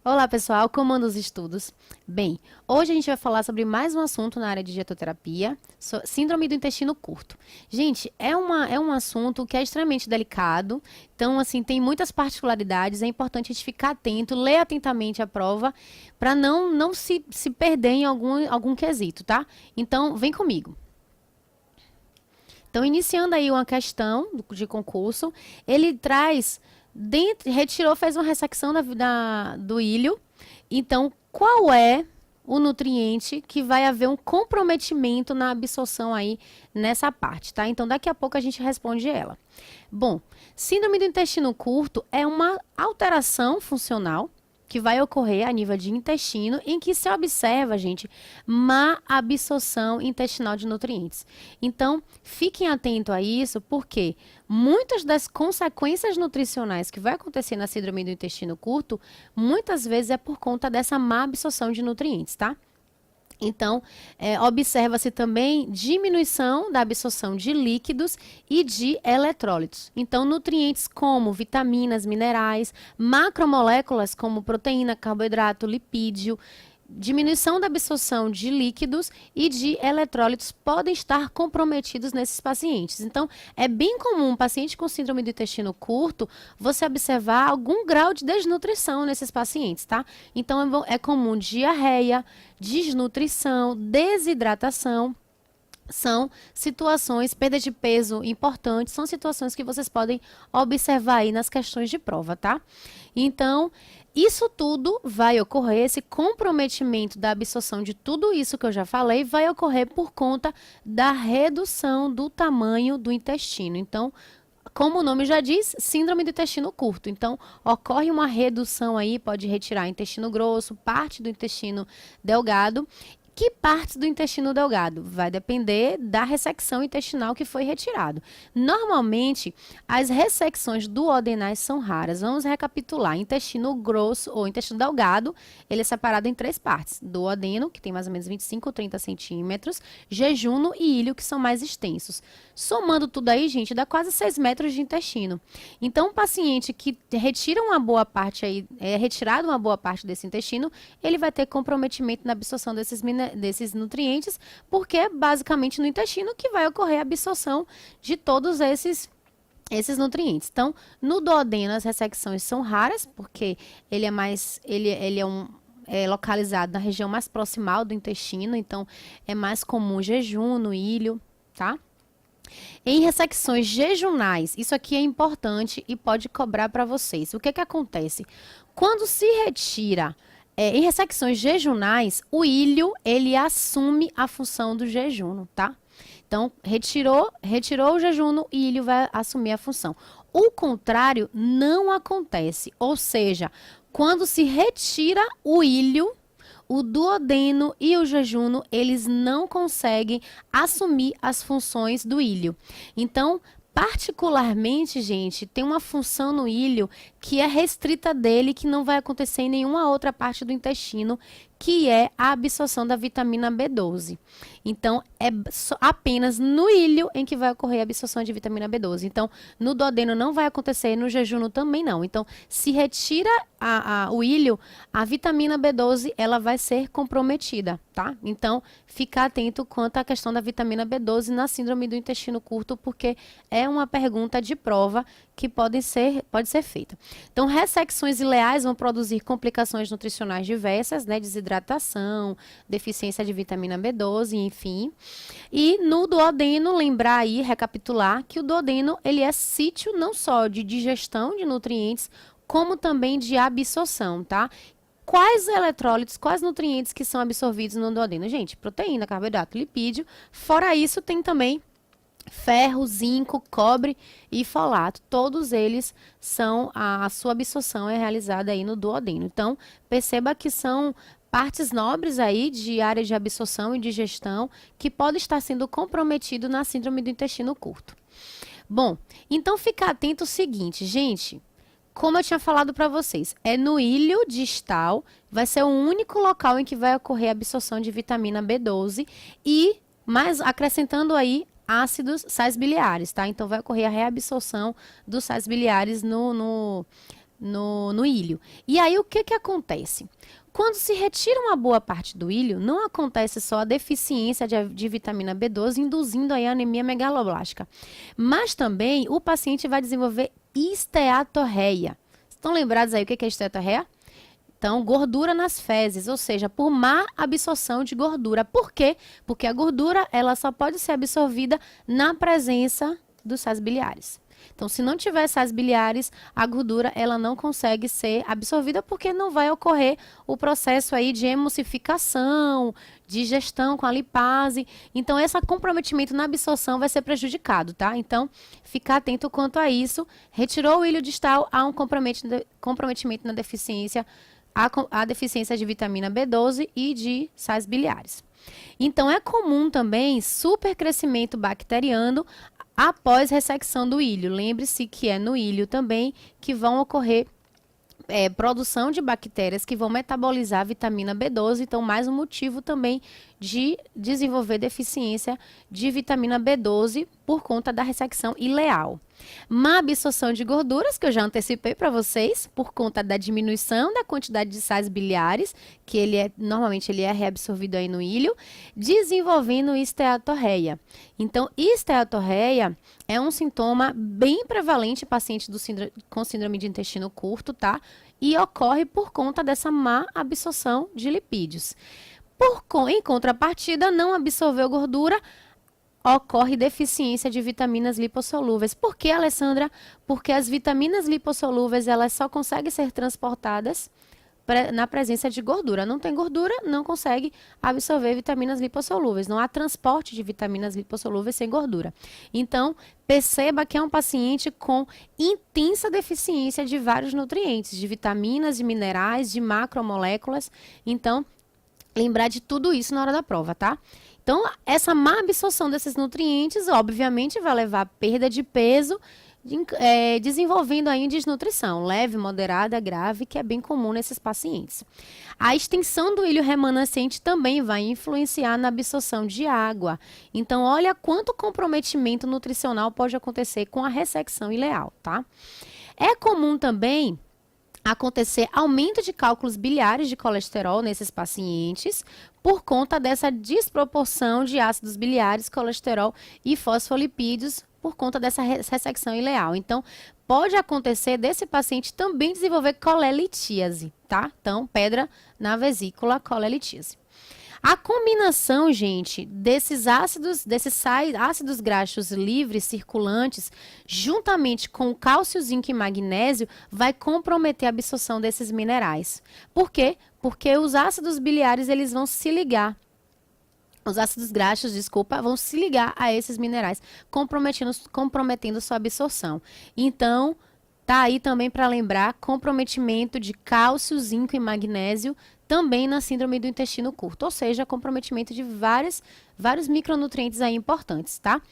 Olá, pessoal, como andam os estudos? Bem, hoje a gente vai falar sobre mais um assunto na área de dietoterapia, síndrome do intestino curto. Gente, é um assunto que é extremamente delicado, então, assim, tem muitas particularidades, é importante a gente ficar atento, ler atentamente a prova, para não se perder em algum quesito, tá? Então, vem comigo. Então, iniciando aí uma questão de concurso, ele traz, retirou, fez uma ressecção do ilho. Então, qual é o nutriente que vai haver um comprometimento na absorção aí nessa parte, tá? Então, daqui a pouco a gente responde ela. Bom, síndrome do intestino curto é uma alteração funcional que vai ocorrer a nível de intestino, em que se observa, gente, má absorção intestinal de nutrientes. Então, fiquem atentos a isso, porque muitas das consequências nutricionais que vai acontecer na síndrome do intestino curto, muitas vezes é por conta dessa má absorção de nutrientes, tá? Então, observa-se também diminuição da absorção de líquidos e de eletrólitos. Então, nutrientes como vitaminas, minerais, macromoléculas como proteína, carboidrato, lipídio, diminuição da absorção de líquidos e de eletrólitos podem estar comprometidos nesses pacientes. Então, é bem comum um paciente com síndrome do intestino curto você observar algum grau de desnutrição nesses pacientes, tá? Então, é comum diarreia, desnutrição, desidratação. São situações, perda de peso importantes, são situações que vocês podem observar aí nas questões de prova, tá? Então, isso tudo vai ocorrer, esse comprometimento da absorção de tudo isso que eu já falei, vai ocorrer por conta da redução do tamanho do intestino. Então, como o nome já diz, síndrome do intestino curto. Então, ocorre uma redução aí, pode retirar intestino grosso, parte do intestino delgado. Que partes do intestino delgado? Vai depender da ressecção intestinal que foi retirado. Normalmente, as ressecções duodenais são raras. Vamos recapitular. Intestino grosso ou intestino delgado, ele é separado em três partes. Duodeno, que tem mais ou menos 25 ou 30 centímetros, jejuno e ilho, que são mais extensos. Somando tudo aí, gente, dá quase 6 metros de intestino. Então, um paciente que retira uma boa parte aí, é retirado uma boa parte desse intestino, ele vai ter comprometimento na absorção desses nutrientes, porque é basicamente no intestino que vai ocorrer a absorção de todos esses nutrientes. Então, no duodeno as ressecções são raras, porque ele é localizado na região mais proximal do intestino, então é mais comum jejum no ilho, tá? Em ressecções jejunais, isso aqui é importante e pode cobrar para vocês. O que acontece? Quando se retira em ressecções jejunais, o ilho, ele assume a função do jejuno, tá? Então, retirou o jejuno, o ilho vai assumir a função. O contrário não acontece, ou seja, quando se retira o ilho, o duodeno e o jejuno, eles não conseguem assumir as funções do ilho. Então, particularmente, gente, tem uma função no ilho que é restrita dele, que não vai acontecer em nenhuma outra parte do intestino, que é a absorção da vitamina B12. Então, é apenas no ilho em que vai ocorrer a absorção de vitamina B12. Então, no duodeno não vai acontecer, no jejuno também não. Então, se retira o ilho, a vitamina B12, ela vai ser comprometida, tá? Então, ficar atento quanto à questão da vitamina B12 na síndrome do intestino curto, porque é uma pergunta de prova que pode ser feita. Então, ressecções ileais vão produzir complicações nutricionais diversas, né? Desidratação, deficiência de vitamina B12, enfim. E no duodeno, lembrar aí, recapitular, que o duodeno, ele é sítio não só de digestão de nutrientes, como também de absorção, tá? Quais eletrólitos, quais nutrientes que são absorvidos no duodeno? Gente, proteína, carboidrato, lipídio. Fora isso, tem também ferro, zinco, cobre e folato, todos eles são, a sua absorção é realizada aí no duodeno. Então, perceba que são partes nobres aí de área de absorção e digestão que pode estar sendo comprometido na síndrome do intestino curto. Bom, então fica atento ao seguinte, gente, como eu tinha falado para vocês, é no ilho distal, vai ser o único local em que vai ocorrer a absorção de vitamina B12 e, mais acrescentando aí, ácidos, sais biliares, tá? Então, vai ocorrer a reabsorção dos sais biliares no ilho. E aí, o que acontece? Quando se retira uma boa parte do ilho, não acontece só a deficiência de vitamina B12, induzindo aí a anemia megaloblástica, mas também o paciente vai desenvolver esteatorreia. Estão lembrados aí o que é esteatorreia? Então, gordura nas fezes, ou seja, por má absorção de gordura. Por quê? Porque a gordura ela só pode ser absorvida na presença dos sais biliares. Então, se não tiver sais biliares, a gordura ela não consegue ser absorvida porque não vai ocorrer o processo aí de emulsificação, digestão com a lipase. Então, esse comprometimento na absorção vai ser prejudicado, tá? Então, ficar atento quanto a isso. Retirou o ilho distal, há um comprometimento na deficiência, a deficiência de vitamina B12 e de sais biliares. Então, é comum também supercrescimento bacteriano após ressecção do ilho. Lembre-se que é no ilho também que vão ocorrer produção de bactérias que vão metabolizar a vitamina B12, então mais um motivo também de desenvolver deficiência de vitamina B12 por conta da ressecção ileal. Má absorção de gorduras, que eu já antecipei para vocês, por conta da diminuição da quantidade de sais biliares, que normalmente ele é reabsorvido aí no ilho, desenvolvendo esteatorreia. Então, esteatorreia é um sintoma bem prevalente em pacientes com síndrome de intestino curto, tá? E ocorre por conta dessa má absorção de lipídios. Em contrapartida, não absorveu gordura, ocorre deficiência de vitaminas lipossolúveis. Por que, Alessandra? Porque as vitaminas lipossolúveis, elas só conseguem ser transportadas na presença de gordura. Não tem gordura, não consegue absorver vitaminas lipossolúveis. Não há transporte de vitaminas lipossolúveis sem gordura. Então, perceba que é um paciente com intensa deficiência de vários nutrientes, de vitaminas, de minerais, de macromoléculas. Então, lembrar de tudo isso na hora da prova, tá? Então, essa má absorção desses nutrientes, obviamente, vai levar a perda de peso, desenvolvendo aí desnutrição leve, moderada, grave, que é bem comum nesses pacientes. A extensão do ilho remanescente também vai influenciar na absorção de água. Então, olha quanto comprometimento nutricional pode acontecer com a ressecção ileal, tá? É comum também acontecer aumento de cálculos biliares de colesterol nesses pacientes por conta dessa desproporção de ácidos biliares, colesterol e fosfolipídios por conta dessa ressecção ileal. Então, pode acontecer desse paciente também desenvolver colelitíase, tá? Então, pedra na vesícula, colelitíase. A combinação, gente, desses ácidos graxos livres, circulantes, juntamente com cálcio, zinco e magnésio, vai comprometer a absorção desses minerais. Por quê? Porque os ácidos biliares, eles vão se ligar. Os ácidos graxos, vão se ligar a esses minerais, comprometendo sua absorção. Então, tá aí também para lembrar, comprometimento de cálcio, zinco e magnésio, também na síndrome do intestino curto, ou seja, comprometimento de vários micronutrientes aí importantes, tá?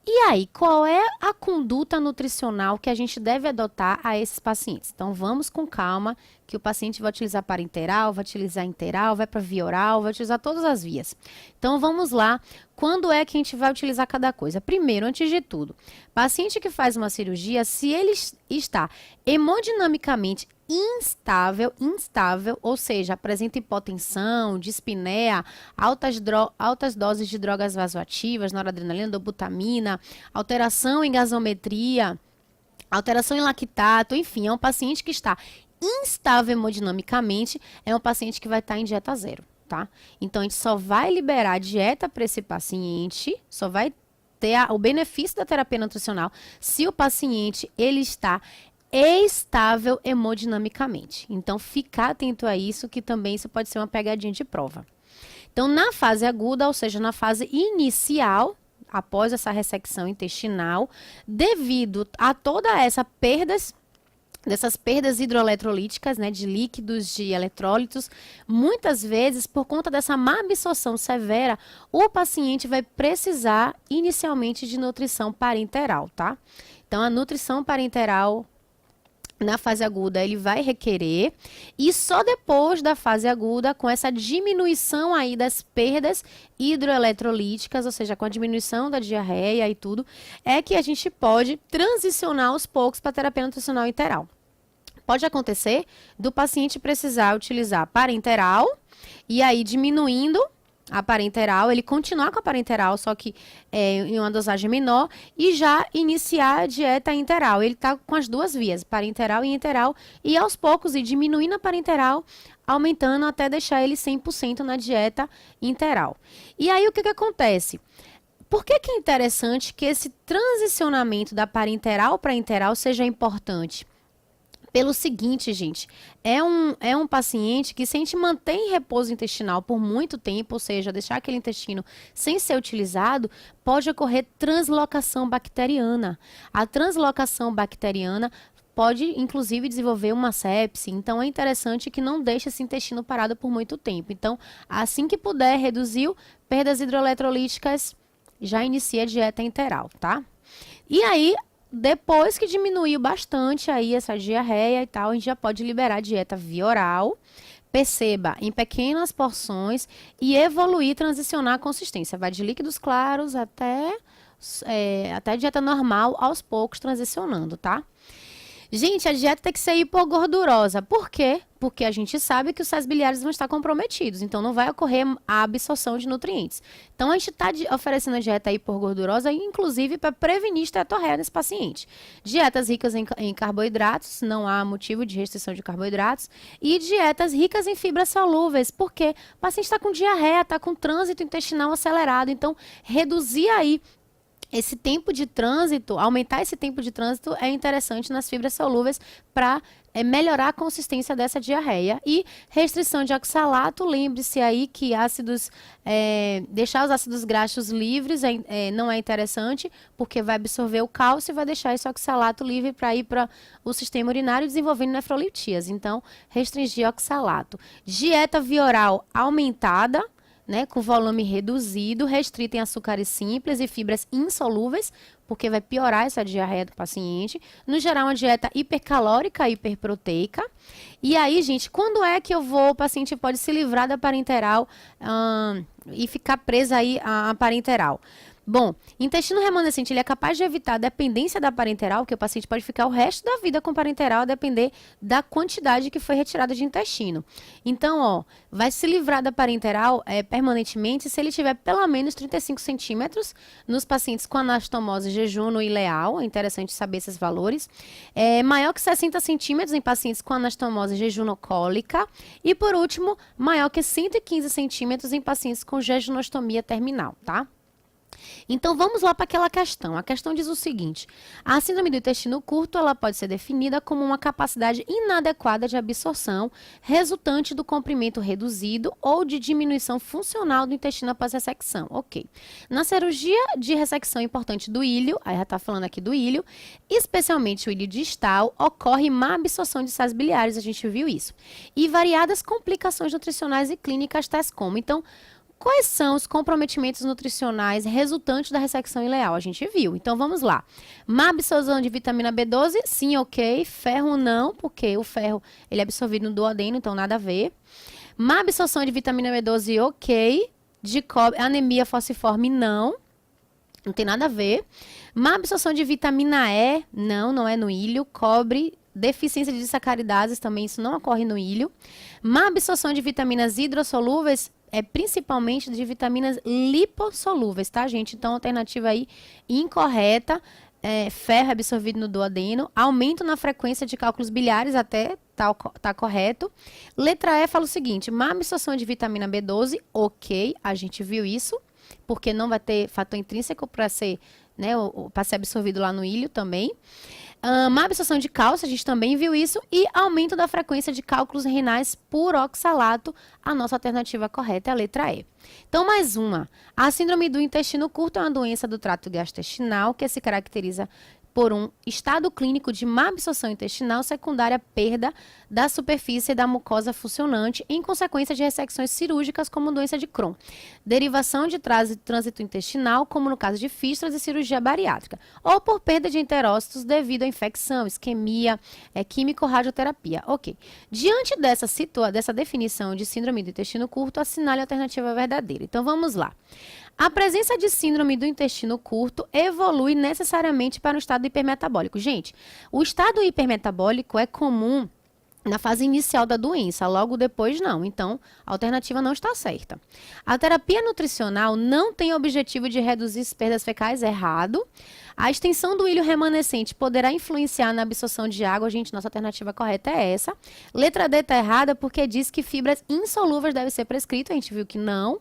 E aí, qual é a conduta nutricional que a gente deve adotar a esses pacientes? Então, vamos com calma, que o paciente vai utilizar parenteral, vai utilizar interal, vai para via oral, vai utilizar todas as vias. Então, vamos lá. Quando é que a gente vai utilizar cada coisa? Primeiro, antes de tudo, paciente que faz uma cirurgia, se ele está hemodinamicamente instável, ou seja, apresenta hipotensão, dispneia, altas doses de drogas vasoativas, noradrenalina, dobutamina, alteração em gasometria, alteração em lactato, enfim, é um paciente que está instável hemodinamicamente, é um paciente que vai estar em dieta zero, tá? Então, a gente só vai liberar dieta para esse paciente, só vai ter o benefício da terapia nutricional se o paciente, ele está estável hemodinamicamente. Então, ficar atento a isso, que também isso pode ser uma pegadinha de prova. Então, na fase aguda, ou seja, na fase inicial, após essa ressecção intestinal, devido a toda dessas perdas hidroeletrolíticas, né, de líquidos, de eletrólitos, muitas vezes, por conta dessa má absorção severa, o paciente vai precisar inicialmente de nutrição parenteral, tá? Então, a nutrição parenteral na fase aguda, ele vai requerer, e só depois da fase aguda, com essa diminuição aí das perdas hidroeletrolíticas, ou seja, com a diminuição da diarreia e tudo, é que a gente pode transicionar aos poucos para a terapia nutricional interal. Pode acontecer do paciente precisar utilizar parenteral e aí diminuindo a parenteral, ele continuar com a parenteral, só que em uma dosagem menor, e já iniciar a dieta enteral. Ele está com as duas vias, parenteral e enteral, e aos poucos ir diminuindo a parenteral, aumentando até deixar ele 100% na dieta enteral. E aí o que acontece? Por que é interessante que esse transicionamento da parenteral para enteral seja importante? Pelo seguinte, gente, é um paciente que, se a gente mantém em repouso intestinal por muito tempo, ou seja, deixar aquele intestino sem ser utilizado, pode ocorrer translocação bacteriana. A translocação bacteriana pode, inclusive, desenvolver uma sepse. Então, é interessante que não deixe esse intestino parado por muito tempo. Então, assim que puder, reduziu perdas hidroeletrolíticas, já inicia a dieta enteral, tá? E aí, depois que diminuiu bastante aí essa diarreia e tal, a gente já pode liberar a dieta via oral. Perceba, em pequenas porções e evoluir, transicionar a consistência. Vai de líquidos claros até dieta normal, aos poucos transicionando, tá? Gente, a dieta tem que ser hipogordurosa. Por quê? Porque a gente sabe que os sais biliares vão estar comprometidos, então não vai ocorrer a absorção de nutrientes. Então a gente está oferecendo a dieta hipogordurosa, inclusive para prevenir esteatorreia nesse paciente. Dietas ricas em carboidratos, não há motivo de restrição de carboidratos, e dietas ricas em fibras solúveis, porque o paciente está com diarreia, está com trânsito intestinal acelerado, então reduzir aí esse tempo de trânsito, aumentar esse tempo de trânsito é interessante nas fibras solúveis para melhorar a consistência dessa diarreia. E restrição de oxalato, lembre-se aí que deixar os ácidos graxos livres não é interessante, porque vai absorver o cálcio e vai deixar esse oxalato livre para ir para o sistema urinário desenvolvendo nefrolitíase. Então, restringir oxalato. Dieta via oral aumentada, né, com volume reduzido, restrito em açúcares simples e fibras insolúveis, porque vai piorar essa diarreia do paciente. No geral, uma dieta hipercalórica, hiperproteica. E aí, gente, quando é que o paciente pode se livrar da parenteral e ficar preso aí à parenteral? Bom, intestino remanescente, ele é capaz de evitar a dependência da parenteral, que o paciente pode ficar o resto da vida com parenteral, a depender da quantidade que foi retirada de intestino. Então, vai se livrar da parenteral permanentemente se ele tiver pelo menos 35 centímetros nos pacientes com anastomose jejuno ileal, é interessante saber esses valores. Maior que 60 centímetros em pacientes com anastomose jejunocólica. E, por último, maior que 115 centímetros em pacientes com jejunostomia terminal, tá? Então, vamos lá para aquela questão. A questão diz o seguinte: a síndrome do intestino curto, ela pode ser definida como uma capacidade inadequada de absorção resultante do comprimento reduzido ou de diminuição funcional do intestino após ressecção. Ok. Na cirurgia de ressecção importante do ilho, aí já está falando aqui do ilho, especialmente o ilho distal, ocorre má absorção de sais biliares, a gente viu isso. E variadas complicações nutricionais e clínicas, tais como. Então, quais são os comprometimentos nutricionais resultantes da ressecção ileal? A gente viu. Então, vamos lá. Má absorção de vitamina B12, sim, ok. Ferro, não, porque o ferro ele é absorvido no duodeno, então nada a ver. Má absorção de vitamina B12, ok. De cobre, anemia falciforme, não. Não tem nada a ver. Má absorção de vitamina E, não é no ilho. Cobre, deficiência de sacaridases, também isso não ocorre no ilho. Má absorção de vitaminas hidrossolúveis, principalmente de vitaminas lipossolúveis, tá, gente? Então, alternativa aí incorreta, ferro absorvido no duodeno, aumento na frequência de cálculos biliares, até tá correto. Letra E fala o seguinte: má absorção de vitamina B12, ok, a gente viu isso, porque não vai ter fator intrínseco para ser, né, para ser absorvido lá no ilho também. Má absorção de cálcio, a gente também viu isso, e aumento da frequência de cálculos renais por oxalato, a nossa alternativa correta é a letra E. Então, mais uma. A síndrome do intestino curto é uma doença do trato gastrointestinal que se caracteriza por um estado clínico de má absorção intestinal secundária à perda da superfície da mucosa funcionante em consequência de ressecções cirúrgicas como doença de Crohn. Derivação de trânsito intestinal, como no caso de fístulas e cirurgia bariátrica. Ou por perda de enterócitos devido à infecção, isquemia, químico-radioterapia. Ok. Diante dessa definição de síndrome do intestino curto, assinale a alternativa verdadeira. Então, vamos lá. A presença de síndrome do intestino curto evolui necessariamente para um estado hipermetabólico. Gente, o estado hipermetabólico é comum na fase inicial da doença, logo depois não. Então, a alternativa não está certa. A terapia nutricional não tem o objetivo de reduzir as perdas fecais, errado. A extensão do ilho remanescente poderá influenciar na absorção de água. Gente, nossa alternativa correta é essa. Letra D está errada porque diz que fibras insolúveis devem ser prescritas, a gente viu que não.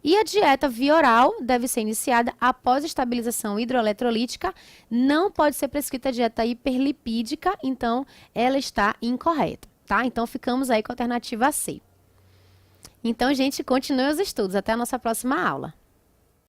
E a dieta via oral deve ser iniciada após estabilização hidroeletrolítica. Não pode ser prescrita a dieta hiperlipídica, então ela está incorreta, tá? Então ficamos aí com a alternativa C. Então, gente, continue os estudos. Até a nossa próxima aula.